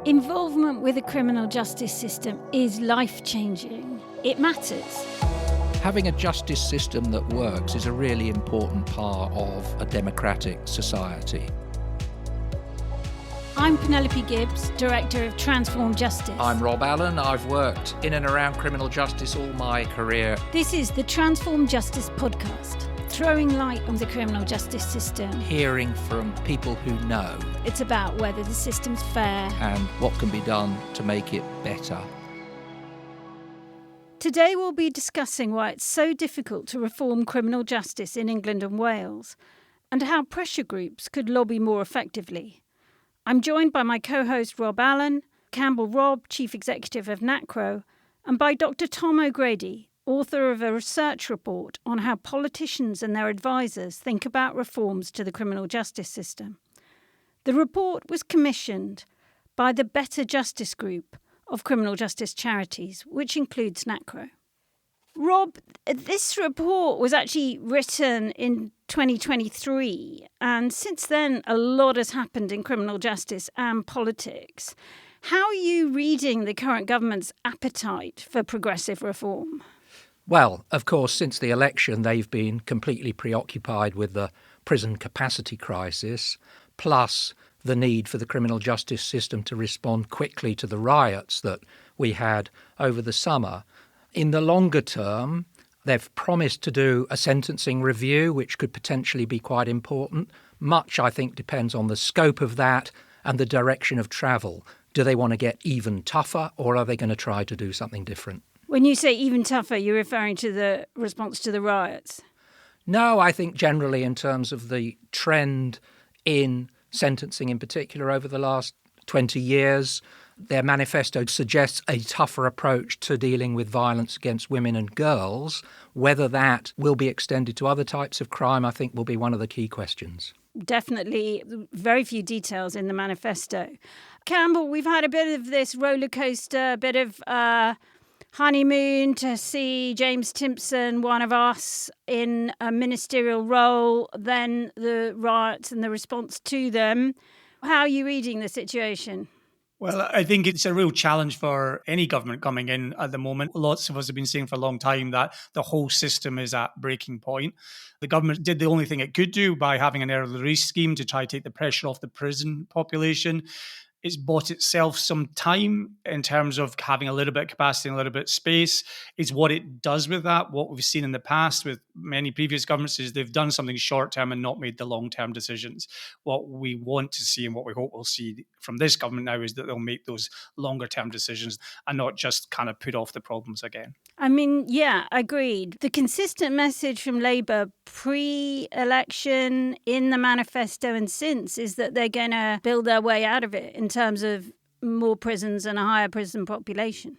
Involvement with the criminal justice system is life-changing. It matters. Having a justice system that works is a really important part of a democratic society. I'm Penelope Gibbs, Director of Transform Justice. I'm Rob Allen. I've worked in and around criminal justice all my career. This is the Transform Justice podcast, throwing light on the criminal justice system. Hearing from people who know. It's about whether the system's fair and what can be done to make it better. Today we'll be discussing why it's so difficult to reform criminal justice in England and Wales, and how pressure groups could lobby more effectively. I'm joined by my co-host Rob Allen, Campbell Robb, Chief Executive of NACRO, and by Dr. Tom O'Grady, author of a research report on how politicians and their advisors think about reforms to the criminal justice system. The report was commissioned by the Better Justice Group of criminal justice charities, which includes NACRO. Rob, this report was actually written in 2023, and since then a lot has happened in criminal justice and politics. How are you reading the current government's appetite for progressive reform? Well, of course, since the election, they've been completely preoccupied with the prison capacity crisis, plus the need for the criminal justice system to respond quickly to the riots that we had over the summer. In the longer term, they've promised to do a sentencing review, which could potentially be quite important. Much, I think, depends on the scope of that and the direction of travel. Do they want to get even tougher, or are they going to try to do something different? When you say even tougher, you're referring to the response to the riots? No, I think generally in terms of the trend in sentencing in particular over the last 20 years. Their manifesto suggests a tougher approach to dealing with violence against women and girls. Whether that will be extended to other types of crime, I think, will be one of the key questions. Definitely very few details in the manifesto. Campbell, we've had a bit of this roller coaster, a bit of honeymoon to see James Timpson, one of us, in a ministerial role, then the riots and the response to them. How are you reading the situation? Well, I think it's a real challenge for any government coming in at the moment. Lots of us have been saying for a long time that the whole system is at breaking point. The government did the only thing it could do by having an early release scheme to try to take the pressure off the prison population. It's bought itself some time in terms of having a little bit of capacity and a little bit of space. Is what it does with that. What we've seen in the past with many previous governments is they've done something short-term and not made the long-term decisions. What we want to see and what we hope we'll see from this government now is that they'll make those longer-term decisions and not just kind of put off the problems again. I mean, yeah, agreed. The consistent message from Labour pre-election, in the manifesto and since, is that they're going to build their way out of it in terms of more prisons and a higher prison population.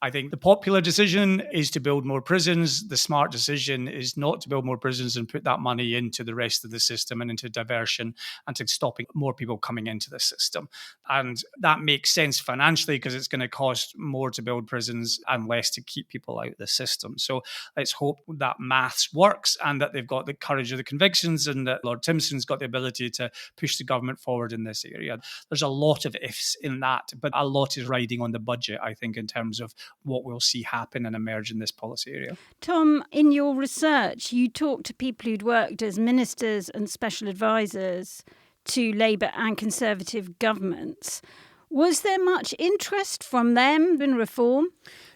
I think the popular decision is to build more prisons. The smart decision is not to build more prisons and put that money into the rest of the system and into diversion and to stopping more people coming into the system. And that makes sense financially because it's going to cost more to build prisons and less to keep people out of the system. So let's hope that maths works and that they've got the courage of the convictions and that Lord Timpson's got the ability to push the government forward in this area. There's a lot of ifs in that, but a lot is riding on the budget, I think, in terms of what we'll see happen and emerge in this policy area. Tom, in your research, you talked to people who'd worked as ministers and special advisors to Labour and Conservative governments. Was there much interest from them in reform?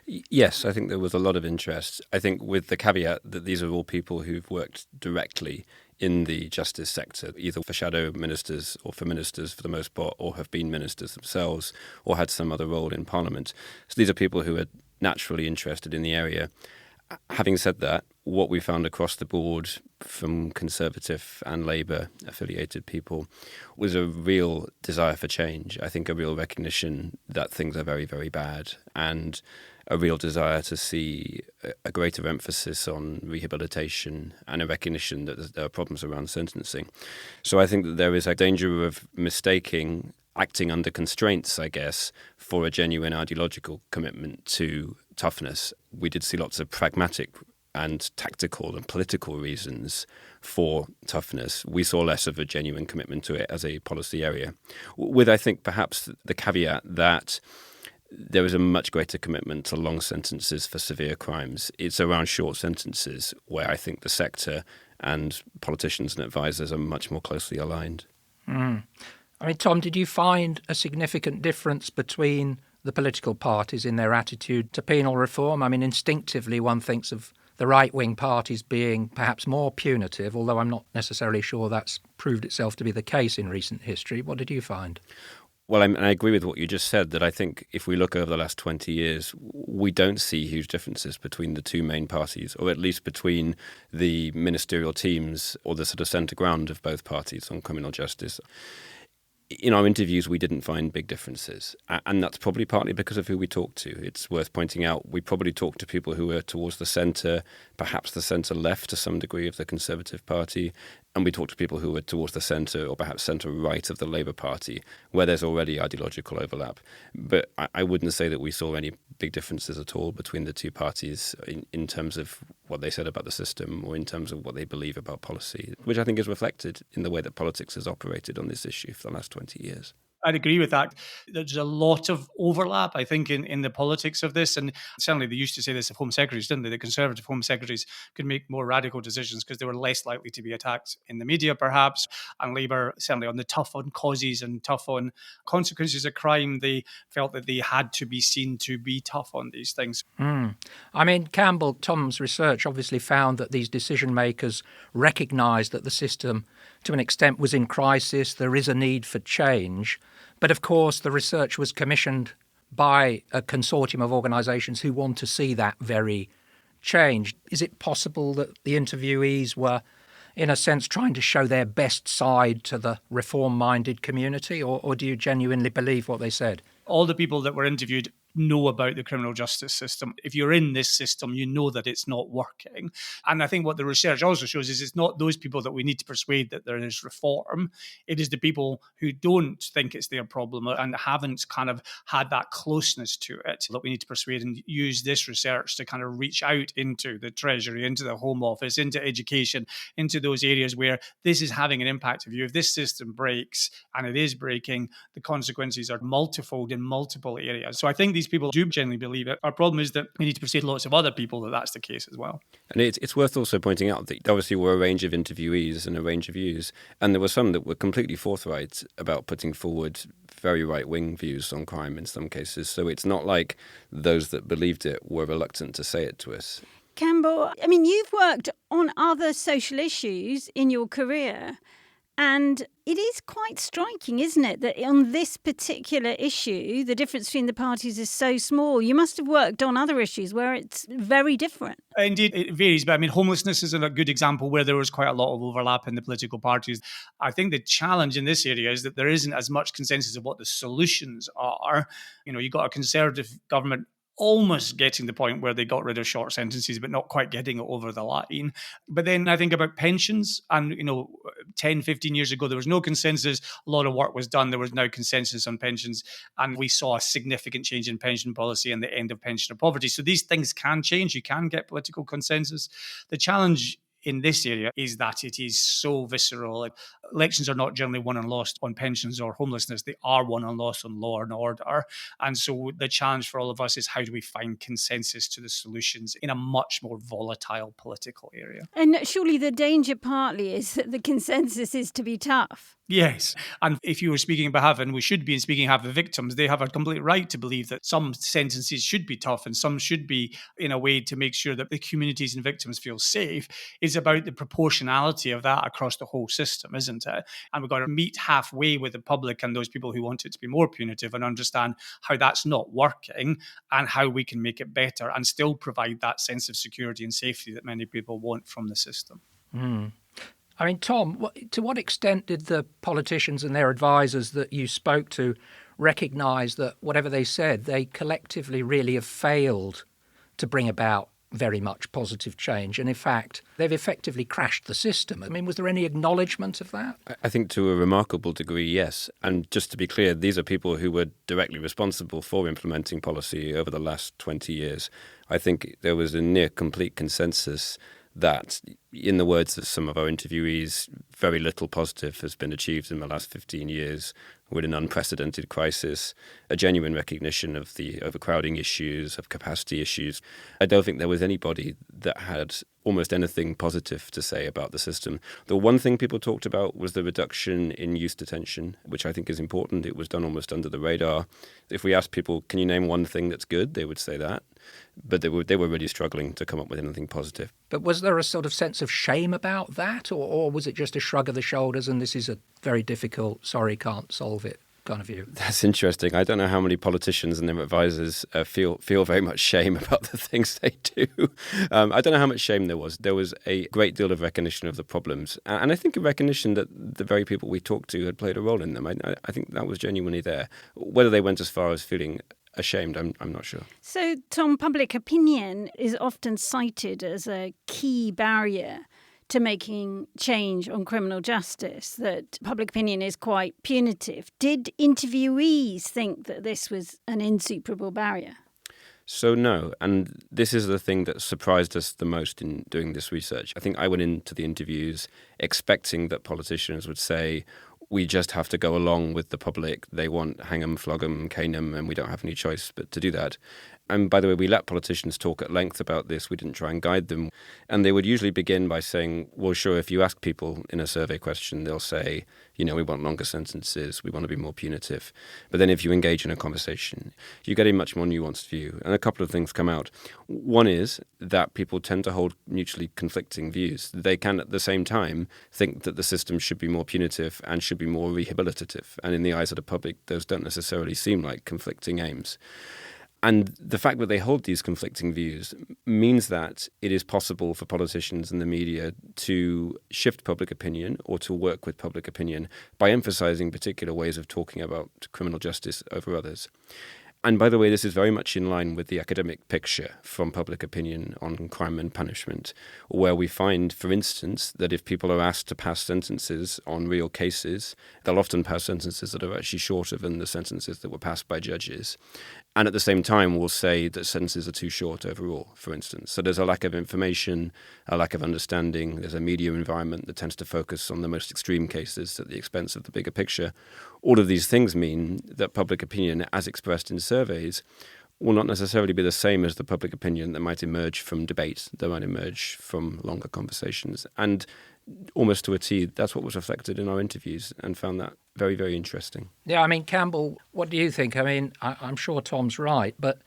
Yes, I think there was a lot of interest. I think with the caveat that these are all people who've worked directly in the justice sector, either for shadow ministers or for ministers for the most part, or have been ministers themselves or had some other role in Parliament. So these are people who are naturally interested in the area. Having said that, what we found across the board from Conservative and Labour affiliated people was a real desire for change. I think a real recognition that things are very, very bad and a real desire to see a greater emphasis on rehabilitation and a recognition that there are problems around sentencing. So I think that there is a danger of mistaking acting under constraints, I guess, for a genuine ideological commitment to toughness. We did see lots of pragmatic and tactical and political reasons for toughness. We saw less of a genuine commitment to it as a policy area, with, I think, perhaps the caveat that there is a much greater commitment to long sentences for severe crimes. It's around short sentences where I think the sector and politicians and advisors are much more closely aligned. I mean, Tom, did you find a significant difference between the political parties in their attitude to penal reform? I mean, instinctively one thinks of the right-wing parties being perhaps more punitive, although I'm not necessarily sure that's proved itself to be the case in recent history. What did you find? Well, I agree with what you just said, that I think if we look over the last 20 years, we don't see huge differences between the two main parties, or at least between the ministerial teams or the sort of centre ground of both parties on criminal justice. In our interviews, we didn't find big differences, and that's probably partly because of who we talked to. It's worth pointing out we probably talked to people who were towards the centre, perhaps the centre left to some degree of the Conservative Party, and we talked to people who were towards the centre or perhaps centre right of the Labour Party, where there's already ideological overlap. But I wouldn't say that we saw any big differences at all between the two parties in terms of what they said about the system or in terms of what they believe about policy, which I think is reflected in the way that politics has operated on this issue for the last 20 years. I'd agree with that. There's a lot of overlap, I think, in the politics of this. And certainly they used to say this of Home Secretaries, didn't they? The Conservative Home Secretaries could make more radical decisions because they were less likely to be attacked in the media, perhaps. And Labour, certainly on the tough on causes and tough on consequences of crime, they felt that they had to be seen to be tough on these things. I mean, Tom's research obviously found that these decision makers recognised that the system, to an extent, was in crisis. There is a need for change. But of course, the research was commissioned by a consortium of organisations who want to see that very change. Is it possible that the interviewees were, in a sense, trying to show their best side to the reform-minded community, or do you genuinely believe what they said? All the people that were interviewed know about the criminal justice system. If you're in this system, you know that it's not working. And I think what the research also shows is it's not those people that we need to persuade that there is reform. It is the people who don't think it's their problem and haven't kind of had that closeness to it that we need to persuade, and use this research to kind of reach out into the Treasury, into the Home Office, into education, into those areas where this is having an impact on you. If this system breaks, and it is breaking, the consequences are multifold in multiple areas. So I think these people do genuinely believe it. Our problem is that we need to persuade lots of other people that that's the case as well. And it's worth also pointing out that obviously were a range of interviewees and a range of views, and there were some that were completely forthright about putting forward very right-wing views on crime in some cases. So it's not like those that believed it were reluctant to say it to us. Campbell, I mean, you've worked on other social issues in your career, and it is quite striking, isn't it, that on this particular issue, the difference between the parties is so small. You must have worked on other issues where it's very different. Indeed, it varies. But I mean, homelessness is a good example where there was quite a lot of overlap in the political parties. I think the challenge in this area is that there isn't as much consensus of what the solutions are. You know, you've got a Conservative government almost getting the point where they got rid of short sentences, but not quite getting it over the line. But then I think about pensions, and, 10, 15 years ago, there was no consensus. A lot of work was done. There was now consensus on pensions, and we saw a significant change in pension policy and the end of pensioner poverty. So these things can change. You can get political consensus. The challenge in this area is that it is so visceral. Elections are not generally won and lost on pensions or homelessness. They are won and lost on law and order. And so the challenge for all of us is, how do we find consensus to the solutions in a much more volatile political area? And surely the danger partly is that the consensus is to be tough. Yes. And if you were speaking on behalf, and we should be speaking on behalf of the victims, they have a complete right to believe that some sentences should be tough and some should be in a way to make sure that the communities and victims feel safe. It's about the proportionality of that across the whole system, isn't it? And we've got to meet halfway with the public and those people who want it to be more punitive, and understand how that's not working and how we can make it better and still provide that sense of security and safety that many people want from the system. I mean, Tom, to what extent did the politicians and their advisors that you spoke to recognise that whatever they said, they collectively really have failed to bring about very much positive change, and in fact, they've effectively crashed the system? I mean, was there any acknowledgement of that? I think to a remarkable degree, yes. And just to be clear, these are people who were directly responsible for implementing policy over the last 20 years. I think there was a near complete consensus that, in the words of some of our interviewees, very little positive has been achieved in the last 15 years with an unprecedented crisis, a genuine recognition of the overcrowding issues, of capacity issues. I don't think there was anybody that had almost anything positive to say about the system. The one thing people talked about was the reduction in youth detention, which I think is important. It was done almost under the radar. If we asked people, can you name one thing that's good, they would say that. But they were really struggling to come up with anything positive. But was there a sort of sense of shame about that, or was it just a shrug of the shoulders and this is a very difficult, sorry, can't solve it kind of view? That's interesting. I don't know how many politicians and their advisors feel very much shame about the things they do. I don't know how much shame there was. There was a great deal of recognition of the problems. And I think a recognition that the very people we talked to had played a role in them. I think that was genuinely there. Whether they went as far as feeling ashamed, I'm not sure. So, Tom, public opinion is often cited as a key barrier to making change on criminal justice, that public opinion is quite punitive. Did interviewees think that this was an insuperable barrier? So no, and this is the thing that surprised us the most in doing this research. I think I went into the interviews expecting that politicians would say, we just have to go along with the public. They want hang 'em, flog 'em, cane 'em, and we don't have any choice but to do that. And by the way, we let politicians talk at length about this. We didn't try and guide them. And they would usually begin by saying, well, sure, if you ask people in a survey question, they'll say, we want longer sentences, we want to be more punitive. But then if you engage in a conversation, you get a much more nuanced view. And a couple of things come out. One is that people tend to hold mutually conflicting views. They can, at the same time, think that the system should be more punitive and should be more rehabilitative. And in the eyes of the public, those don't necessarily seem like conflicting aims. And the fact that they hold these conflicting views means that it is possible for politicians and the media to shift public opinion or to work with public opinion by emphasizing particular ways of talking about criminal justice over others. And by the way, this is very much in line with the academic picture from public opinion on crime and punishment, where we find, for instance, that if people are asked to pass sentences on real cases, they'll often pass sentences that are actually shorter than the sentences that were passed by judges. And at the same time, we'll say that sentences are too short overall, for instance. So there's a lack of information, a lack of understanding. There's a media environment that tends to focus on the most extreme cases at the expense of the bigger picture. All of these things mean that public opinion, as expressed in surveys, will not necessarily be the same as the public opinion that might emerge from debate, that might emerge from longer conversations. And almost to a T, that's what was reflected in our interviews, and found that very, very interesting. Yeah, Campbell, what do you think? I'm sure Tom's right, but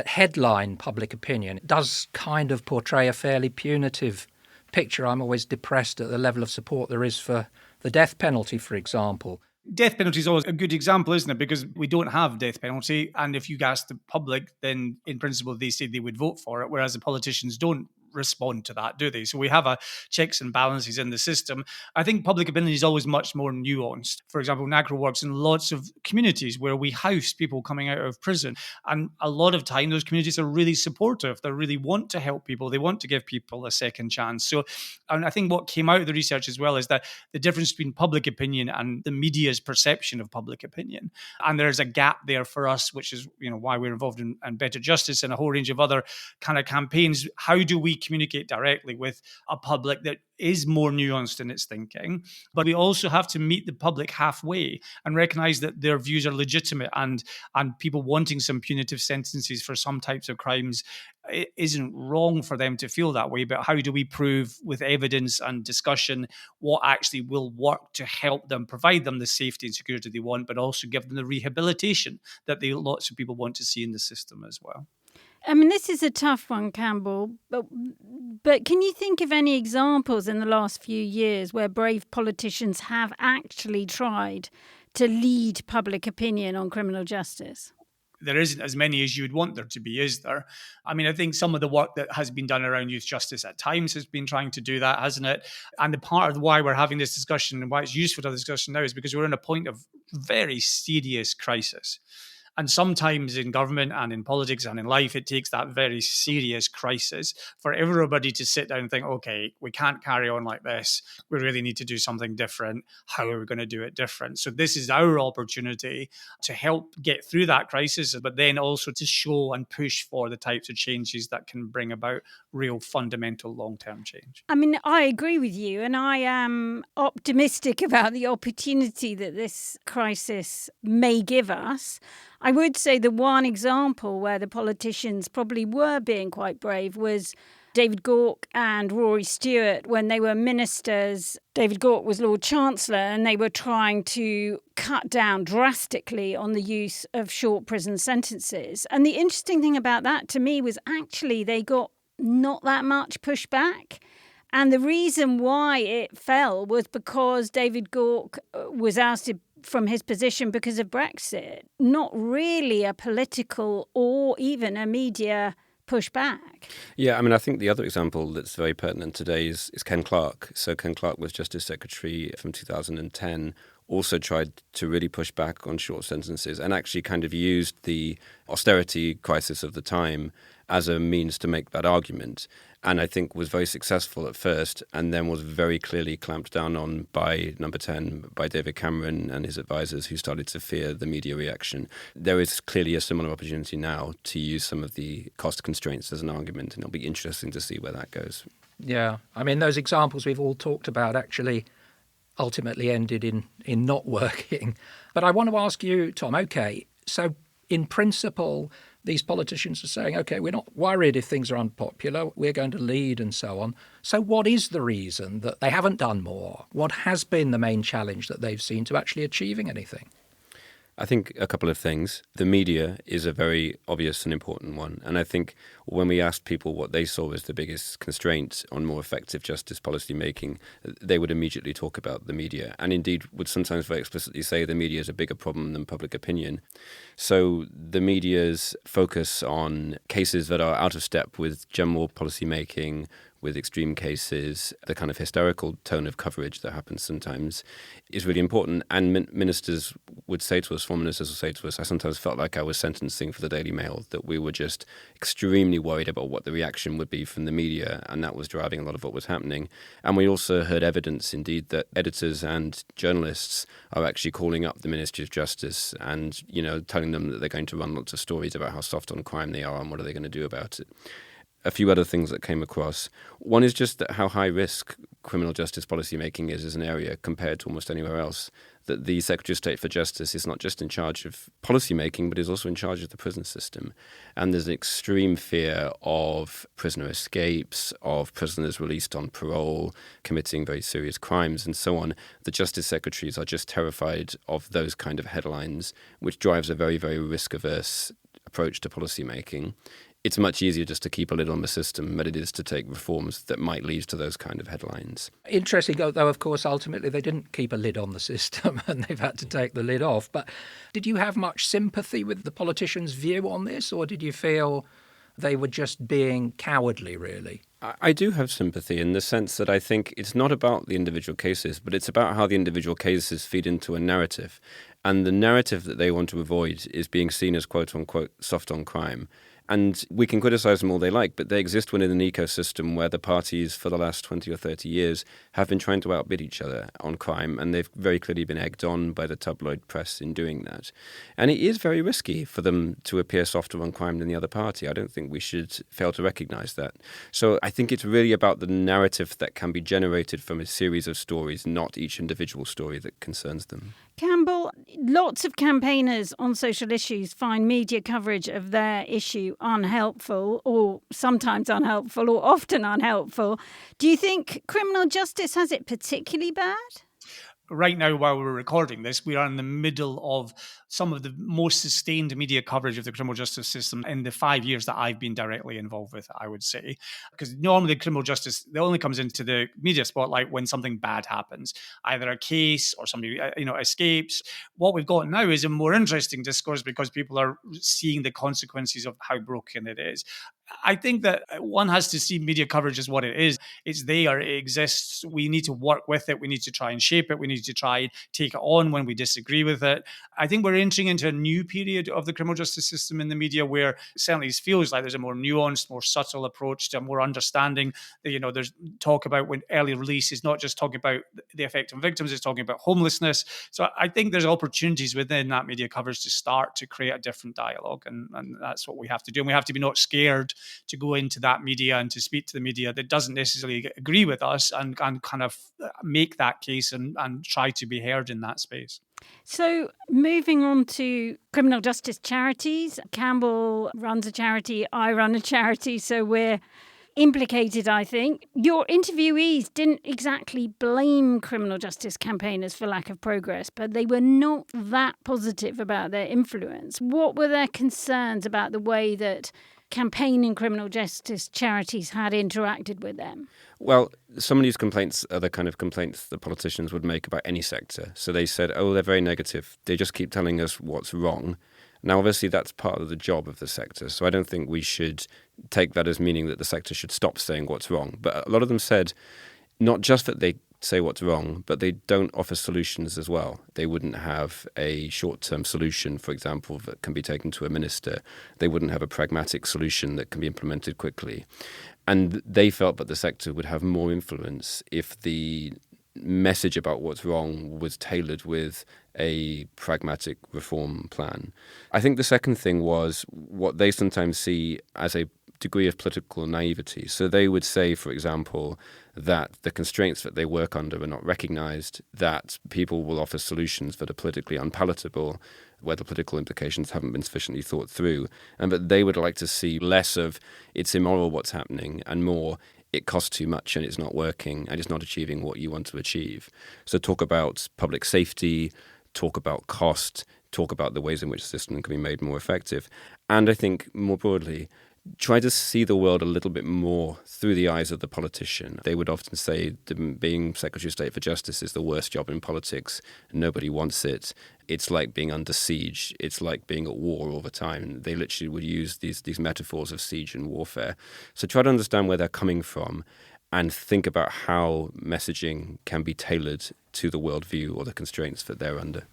headline public opinion does kind of portray a fairly punitive picture. I'm always depressed at the level of support there is for the death penalty, for example. Death penalty is always a good example, isn't it? Because we don't have death penalty. And if you ask the public, then in principle, they say they would vote for it, whereas the politicians don't respond to that, do they? So we have a checks and balances in the system. I think public opinion is always much more nuanced. For example, NACRO works in lots of communities where we house people coming out of prison. And a lot of time, those communities are really supportive. They really want to help people. They want to give people a second chance. So, and I think what came out of the research as well is that the difference between public opinion and the media's perception of public opinion. And there's a gap there for us, which is, why we're involved in Better Justice and a whole range of other kind of campaigns. How do we communicate directly with a public that is more nuanced in its thinking? But we also have to meet the public halfway and recognize that their views are legitimate, and people wanting some punitive sentences for some types of crimes, it isn't wrong for them to feel that way. But how do we prove with evidence and discussion what actually will work to help them, provide them the safety and security they want, but also give them the rehabilitation that lots of people want to see in the system as well? This is a tough one, Campbell, but can you think of any examples in the last few years where brave politicians have actually tried to lead public opinion on criminal justice? There isn't as many as you would want there to be, is there? I think some of the work that has been done around youth justice at times has been trying to do that, hasn't it? And the part of why we're having this discussion and why it's useful to have this discussion now is because we're in a point of very serious crisis. And sometimes in government and in politics and in life, it takes that very serious crisis for everybody to sit down and think, okay, we can't carry on like this. We really need to do something different. How are we going to do it different? So this is our opportunity to help get through that crisis, but then also to show and push for the types of changes that can bring about real fundamental long-term change. I mean, I agree with you, and I am optimistic about the opportunity that this crisis may give us. I would say the one example where the politicians probably were being quite brave was David Gauke and Rory Stewart when they were ministers. David Gauke was Lord Chancellor, and they were trying to cut down drastically on the use of short prison sentences. And the interesting thing about that to me was actually they got not that much pushback. And the reason why it fell was because David Gauke was ousted from his position because of Brexit, not really a political or even a media pushback. Yeah, I mean, I think the other example that's very pertinent today is Ken Clarke. So Ken Clarke was Justice Secretary from 2010, also tried to really push back on short sentences and actually kind of used the austerity crisis of the time as a means to make that argument. And I think was very successful at first and then was very clearly clamped down on by Number 10, by David Cameron and his advisors who started to fear the media reaction. There is clearly a similar opportunity now to use some of the cost constraints as an argument, and it'll be interesting to see where that goes. Yeah, I mean, those examples we've all talked about actually ultimately ended in not working. But I want to ask you, Tom, okay, so in principle, these politicians are saying, OK, we're not worried if things are unpopular, we're going to lead and so on. So what is the reason that they haven't done more? What has been the main challenge that they've seen to actually achieving anything? I think a couple of things. The media is a very obvious and important one. And I think when we asked people what they saw as the biggest constraint on more effective justice policy making, they would immediately talk about the media and indeed would sometimes very explicitly say the media is a bigger problem than public opinion. So the media's focus on cases that are out of step with general policy making, with extreme cases, the kind of hysterical tone of coverage that happens sometimes is really important. And ministers would say to us, former ministers would say to us, I sometimes felt like I was sentencing for the Daily Mail, that we were just extremely worried about what the reaction would be from the media, and that was driving a lot of what was happening. And we also heard evidence, indeed, that editors and journalists are actually calling up the Ministry of Justice and, telling them that they're going to run lots of stories about how soft on crime they are and what are they going to do about it. A few other things that came across. One is just that how high risk criminal justice policy making is as an area compared to almost anywhere else. That the Secretary of State for Justice is not just in charge of policy making, but is also in charge of the prison system. And there's an extreme fear of prisoner escapes, of prisoners released on parole, committing very serious crimes, and so on. The Justice Secretaries are just terrified of those kind of headlines, which drives a very, very risk-averse approach to policy making. It's much easier just to keep a lid on the system than it is to take reforms that might lead to those kind of headlines. Interesting, though, of course, ultimately they didn't keep a lid on the system and they've had to take the lid off. But did you have much sympathy with the politicians' view on this, or did you feel they were just being cowardly, really? I do have sympathy in the sense that I think it's not about the individual cases, but it's about how the individual cases feed into a narrative. And the narrative that they want to avoid is being seen as quote-unquote soft on crime. And we can criticize them all they like, but they exist within an ecosystem where the parties for the last 20 or 30 years have been trying to outbid each other on crime, and they've very clearly been egged on by the tabloid press in doing that. And it is very risky for them to appear softer on crime than the other party. I don't think we should fail to recognize that. So I think it's really about the narrative that can be generated from a series of stories, not each individual story that concerns them. Campbell, lots of campaigners on social issues find media coverage of their issue unhelpful, or sometimes unhelpful, or often unhelpful. Do you think criminal justice has it particularly bad? Right now, while we're recording this, we are in the middle of some of the most sustained media coverage of the criminal justice system in the 5 years that I've been directly involved with it, I would say. Because normally criminal justice, it only comes into the media spotlight when something bad happens, either a case or somebody escapes. What we've got now is a more interesting discourse because people are seeing the consequences of how broken it is. I think that one has to see media coverage as what it is. It's there, it exists. We need to work with it. We need to try and shape it. We need to try and take it on when we disagree with it. I think we're entering into a new period of the criminal justice system in the media where certainly it feels like there's a more nuanced, more subtle approach to a more understanding. There's talk about when early release is not just talking about the effect on victims, it's talking about homelessness. So I think there's opportunities within that media coverage to start to create a different dialogue. And that's what we have to do. And we have to be not scared to go into that media and to speak to the media that doesn't necessarily agree with us and kind of make that case and try to be heard in that space. So moving on to criminal justice charities, Campbell runs a charity, I run a charity, so we're implicated, I think. Your interviewees didn't exactly blame criminal justice campaigners for lack of progress, but they were not that positive about their influence. What were their concerns about the way that campaigning criminal justice charities had interacted with them? Well, some of these complaints are the kind of complaints that politicians would make about any sector. So they said, they're very negative. They just keep telling us what's wrong. Now, obviously, that's part of the job of the sector. So I don't think we should take that as meaning that the sector should stop saying what's wrong. But a lot of them said not just that they say what's wrong, but they don't offer solutions as well. They wouldn't have a short-term solution, for example, that can be taken to a minister. They wouldn't have a pragmatic solution that can be implemented quickly. And they felt that the sector would have more influence if the message about what's wrong was tailored with a pragmatic reform plan. I think the second thing was what they sometimes see as a degree of political naivety. So they would say, for example, that the constraints that they work under are not recognized, that people will offer solutions that are politically unpalatable, where the political implications haven't been sufficiently thought through, and that they would like to see less of it's immoral what's happening and more it costs too much and it's not working and it's not achieving what you want to achieve. So talk about public safety, talk about cost, talk about the ways in which the system can be made more effective. And I think more broadly, try to see the world a little bit more through the eyes of the politician. They would often say that being Secretary of State for Justice is the worst job in politics. Nobody wants it. It's like being under siege. It's like being at war all the time. They literally would use these metaphors of siege and warfare. So try to understand where they're coming from and think about how messaging can be tailored to the worldview or the constraints that they're under.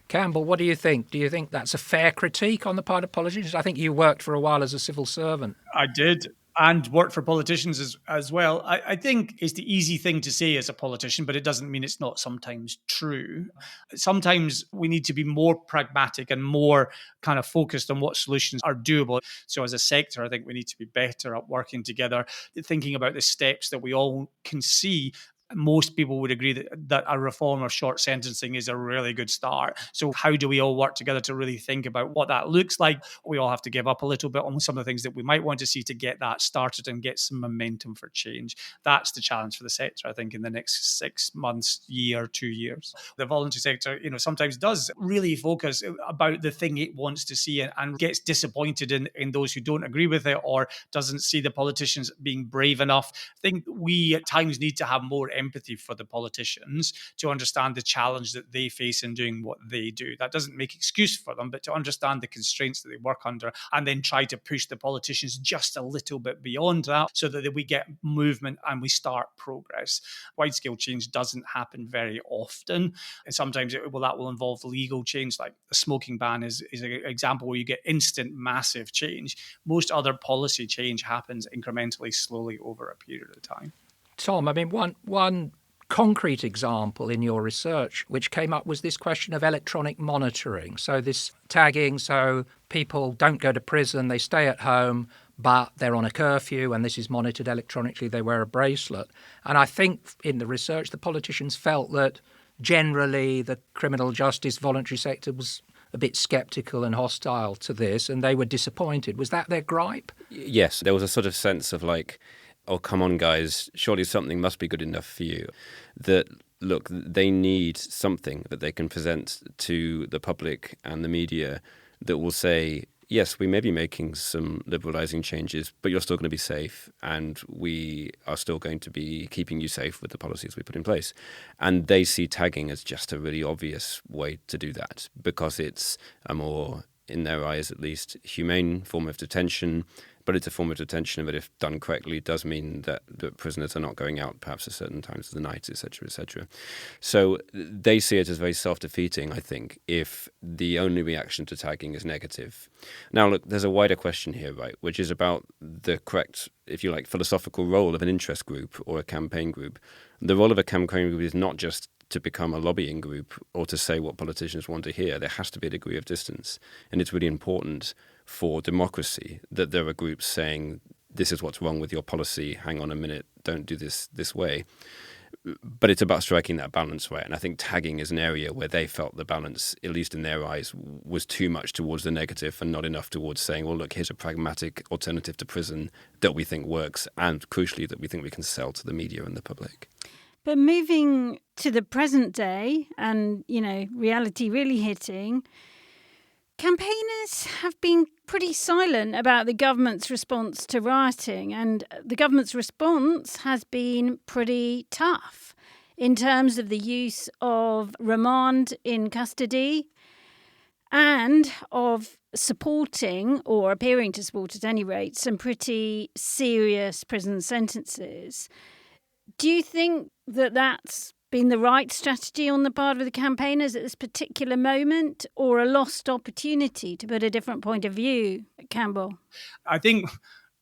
Campbell, what do you think? Do you think that's a fair critique on the part of politicians? I think you worked for a while as a civil servant. I did, and worked for politicians as well. I think it's the easy thing to say as a politician, but it doesn't mean it's not sometimes true. Sometimes we need to be more pragmatic and more kind of focused on what solutions are doable. So as a sector, I think we need to be better at working together, thinking about the steps that we all can see. Most people would agree that a reform of short sentencing is a really good start. So how do we all work together to really think about what that looks like? We all have to give up a little bit on some of the things that we might want to see to get that started and get some momentum for change. That's the challenge for the sector, I think, in the next 6 months, year, 2 years. The voluntary sector, sometimes does really focus about the thing it wants to see and gets disappointed in those who don't agree with it or doesn't see the politicians being brave enough. I think we at times need to have more empathy for the politicians to understand the challenge that they face in doing what they do. That doesn't make excuse for them, but to understand the constraints that they work under and then try to push the politicians just a little bit beyond that so that we get movement and we start progress. Wide-scale change doesn't happen very often. And sometimes that will involve legal change, like the smoking ban is an example where you get instant, massive change. Most other policy change happens incrementally, slowly over a period of time. Tom, I mean, one concrete example in your research which came up was this question of electronic monitoring. So this tagging, so people don't go to prison, they stay at home, but they're on a curfew and this is monitored electronically, they wear a bracelet. And I think in the research, the politicians felt that generally the criminal justice voluntary sector was a bit sceptical and hostile to this, and they were disappointed. Was that their gripe? Yes, there was a sort of sense of like, oh, come on, guys, surely something must be good enough for you. That, look, they need something that they can present to the public and the media that will say, yes, we may be making some liberalising changes, but you're still going to be safe and we are still going to be keeping you safe with the policies we put in place. And they see tagging as just a really obvious way to do that because it's a more, in their eyes at least, humane form of detention. but it's a form of detention that, if done correctly, does mean that prisoners are not going out perhaps at certain times of the night, etc., etc. So they see it as very self-defeating, I think, if the only reaction to tagging is negative. Now, look, there's a wider question here, right, which is about the correct, if you like, philosophical role of an interest group or a campaign group. The role of a campaign group is not just to become a lobbying group or to say what politicians want to hear. There has to be a degree of distance. And it's really important for democracy that there are groups saying, this is what's wrong with your policy, hang on a minute, don't do this way. But it's about striking that balance, right? And I think tagging is an area where they felt the balance, at least in their eyes, was too much towards the negative and not enough towards saying, well, look, here's a pragmatic alternative to prison that we think works and, crucially, that we think we can sell to the media and the public. But moving to the present day and, reality really hitting, campaigners have been pretty silent about the government's response to rioting, and the government's response has been pretty tough in terms of the use of remand in custody and of supporting, or appearing to support at any rate, some pretty serious prison sentences. Do you think that that's been the right strategy on the part of the campaigners at this particular moment, or a lost opportunity to put a different point of view, Campbell? I think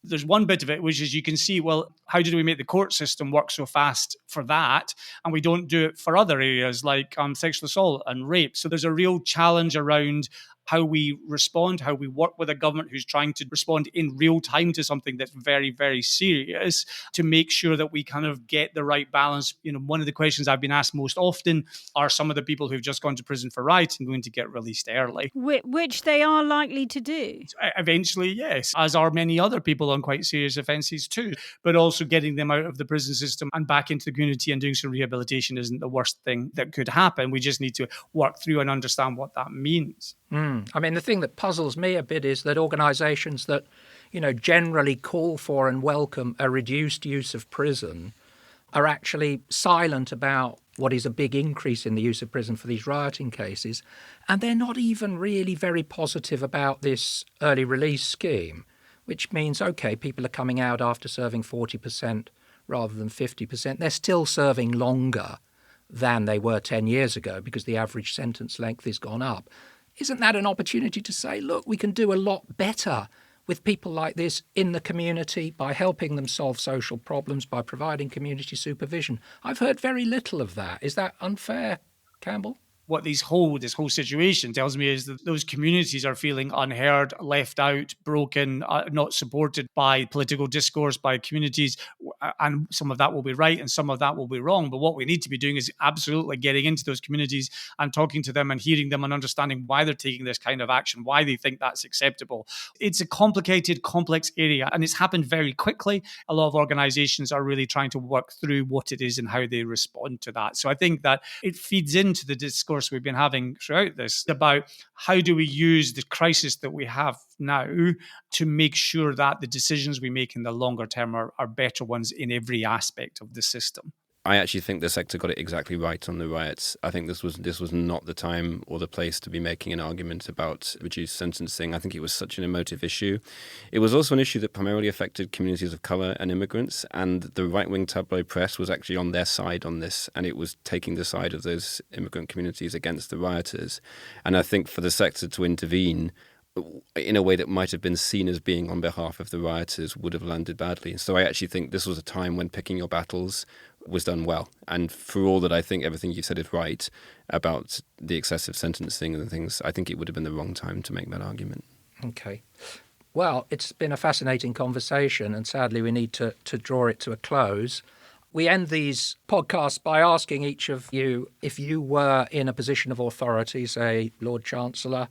there's one bit of it, which is you can see, well, how did we make the court system work so fast for that? And we don't do it for other areas like sexual assault and rape. So there's a real challenge around how we respond, how we work with a government who's trying to respond in real time to something that's very, very serious, to make sure that we kind of get the right balance. One of the questions I've been asked most often are some of the people who've just gone to prison for rioting going to get released early? Which they are likely to do. Eventually, yes, as are many other people on quite serious offences too. But also getting them out of the prison system and back into the community and doing some rehabilitation isn't the worst thing that could happen. We just need to work through and understand what that means. I mean, the thing that puzzles me a bit is that organisations that, generally call for and welcome a reduced use of prison are actually silent about what is a big increase in the use of prison for these rioting cases. And they're not even really very positive about this early release scheme, which means, OK, people are coming out after serving 40% rather than 50%. They're still serving longer than they were 10 years ago because the average sentence length has gone up. Isn't that an opportunity to say, look, we can do a lot better with people like this in the community by helping them solve social problems, by providing community supervision? I've heard very little of that. Is that unfair, Campbell? What this whole situation tells me is that those communities are feeling unheard, left out, broken, not supported by political discourse, by communities. And some of that will be right and some of that will be wrong. But what we need to be doing is absolutely getting into those communities and talking to them and hearing them and understanding why they're taking this kind of action, why they think that's acceptable. It's a complicated, complex area, and it's happened very quickly. A lot of organizations are really trying to work through what it is and how they respond to that. So I think that it feeds into the discourse we've been having throughout this about how do we use the crisis that we have now to make sure that the decisions we make in the longer term are better ones in every aspect of the system. I actually think the sector got it exactly right on the riots. I think this was not the time or the place to be making an argument about reduced sentencing. I think it was such an emotive issue. It was also an issue that primarily affected communities of colour and immigrants, and the right-wing tabloid press was actually on their side on this, and it was taking the side of those immigrant communities against the rioters. And I think for the sector to intervene in a way that might have been seen as being on behalf of the rioters would have landed badly. So I actually think this was a time when picking your battles was done well. And for all that I think everything you said is right about the excessive sentencing and things, I think it would have been the wrong time to make that argument. OK. Well, it's been a fascinating conversation, and sadly we need to draw it to a close. We end these podcasts by asking each of you, if you were in a position of authority, say Lord Chancellor,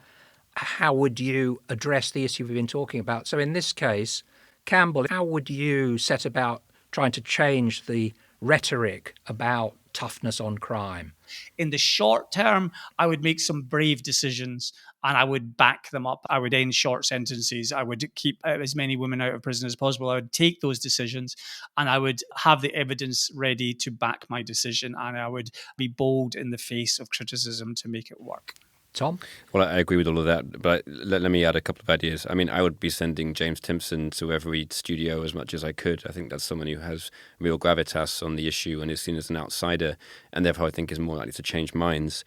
how would you address the issue we've been talking about? So in this case, Campbell, how would you set about trying to change the rhetoric about toughness on crime? In the short term, I would make some brave decisions and I would back them up. I would end short sentences. I would keep as many women out of prison as possible. I would take those decisions and I would have the evidence ready to back my decision, and I would be bold in the face of criticism to make it work. Tom? Well, I agree with all of that, but let me add a couple of ideas. I mean, I would be sending James Timpson to every studio as much as I could. I think that's someone who has real gravitas on the issue and is seen as an outsider, and therefore I think is more likely to change minds.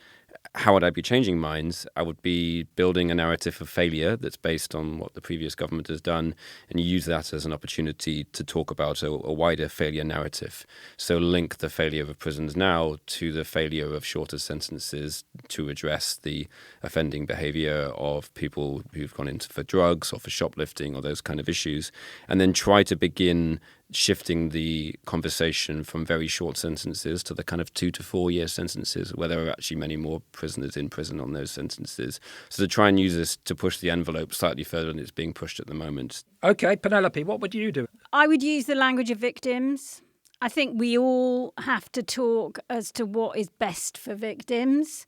How would I be changing minds? I would be building a narrative of failure that's based on what the previous government has done, and use that as an opportunity to talk about a wider failure narrative. So link the failure of prisons now to the failure of shorter sentences to address the offending behaviour of people who've gone into for drugs or for shoplifting or those kind of issues, and then try to begin shifting the conversation from very short sentences to the kind of 2 to 4 year sentences, where there are actually many more prisoners in prison on those sentences. So to try and use this to push the envelope slightly further than it's being pushed at the moment. OK, Penelope, what would you do? I would use the language of victims. I think we all have to talk as to what is best for victims,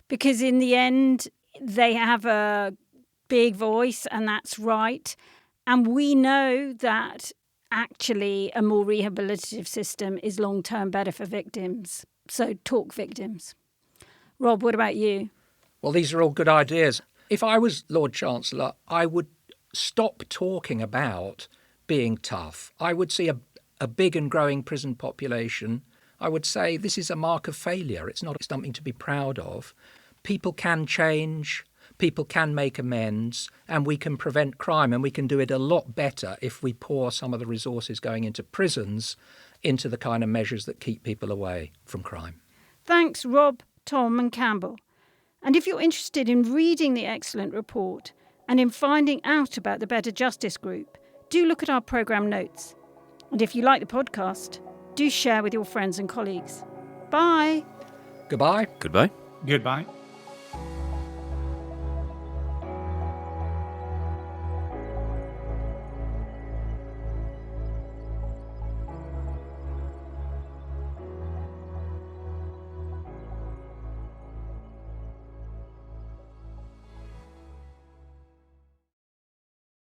because in the end, they have a big voice, and that's right. And we know that actually a more rehabilitative system is long-term better for victims. So talk victims. Rob, what about you? Well, these are all good ideas. If I was Lord Chancellor, I would stop talking about being tough. I would see a big and growing prison population. I would say this is a mark of failure. It's not something to be proud of. People can change. People can make amends, and we can prevent crime, and we can do it a lot better if we pour some of the resources going into prisons into the kind of measures that keep people away from crime. Thanks, Rob, Tom and Campbell. And if you're interested in reading the excellent report and in finding out about the Better Justice Group, do look at our programme notes. And if you like the podcast, do share with your friends and colleagues. Bye. Goodbye. Goodbye. Goodbye.